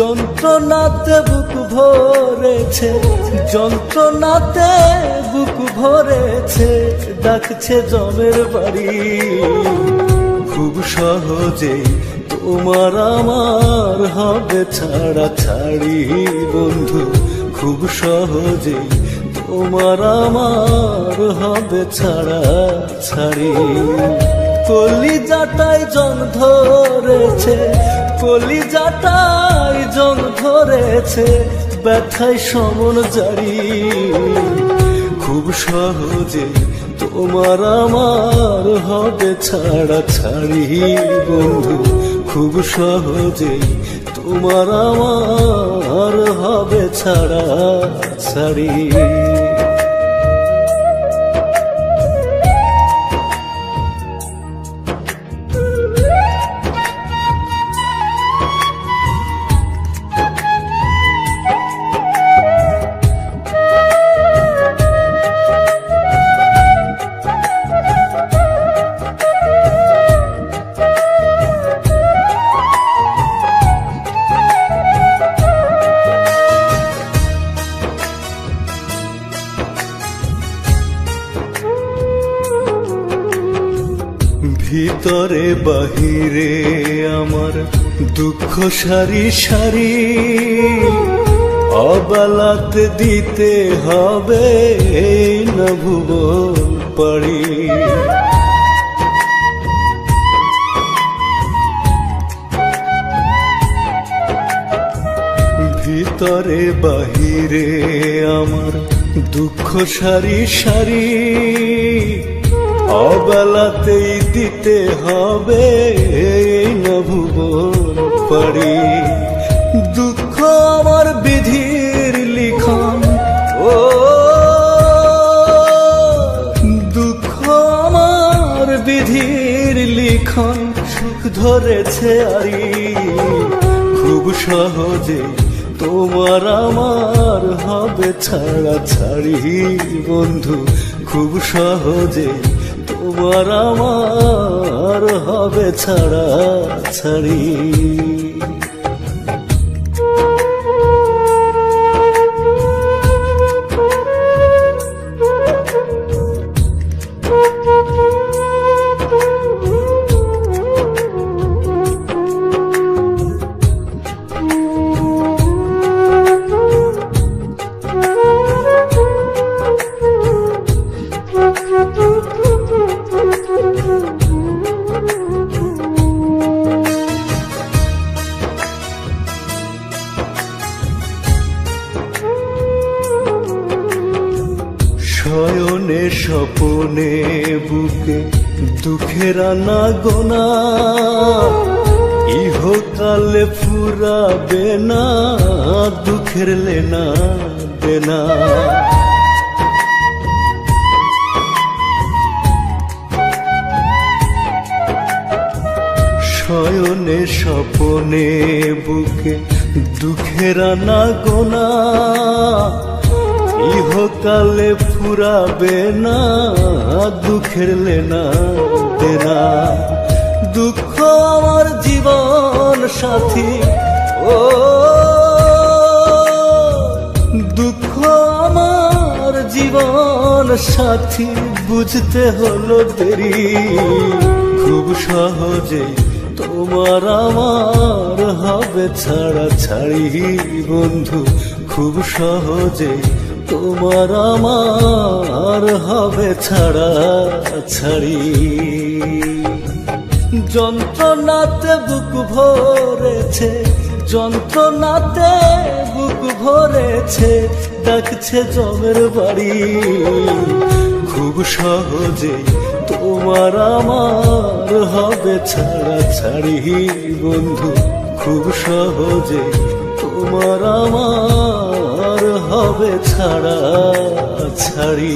যন্ত্রণাতে বুক ভরেছে, যন্ত্রণাতে বুক ভরেছে, ডাকছে জমের বাড়ি। খুব সহজেই তোমার আমার হবে ছাড়া ছাড়ি বন্ধু, খুব সহজেই তোমার আমার হবে ছাড়া ছাড়ি। কলিজাটায় জং ধরেছে, কলিজাটায় জং ধরেছে, ব্যথায় সমন জারি। খুব সহজে তোমার আমার হবে ছাড়া ছাড়ি বন্ধু, খুব সহজে তোমার আমার হবে ছাড়া ছাড়ি। ভিতরে বাহিরে আমার দুঃখ সারি সারি, অবলাতে দিতে হবে এই না ভুবন পাড়ি। ভিতরে বাহিরে আমার দুঃখ সারি সারি, অবেলাতেই দিতে হবে এই না ভুবন পাড়ি। দুঃখ আমার বিধির লিখন, ও দুঃখ আমার বিধির লিখন, সুখ ধরেছে আরি। খুব সহজে তোমার আমার হবে ছাড়া ছাড়ি বন্ধু, খুব সহজে তোমার আমার হবে ছাড়া ছাড়ি। শয়নে স্বপনে বুকে দুঃখের আনা গোনা, ইহকালে ফুরাবে না দুঃখের লেনা দেনা। শয়নে স্বপনে বুকে দুঃখের আনা গোনা, ইহকালে ফুরাবে না দুঃখের লেনা দেনা। দুঃখ আমার জীবন সাথী, ও দুঃখ আমার জীবন সাথী, বুঝতে হলো দেরি। খুব সহজে তোমার আমার হবে ছাড়া ছাড়ি বন্ধু, খুব সহজে তোমার আমার হবে ছাড়া ছাড়ি। যন্ত্রণাতে বুক ভরেছে, যন্ত্রণাতে বুক ভরেছে, ডাকছে জমের বাড়ি। খুব সহজে তোমার আমার হবে ছাড়া ছাড়ি বন্ধু, খুব সহজে তোমার আমার হবে ছাড়া ছাড়ি।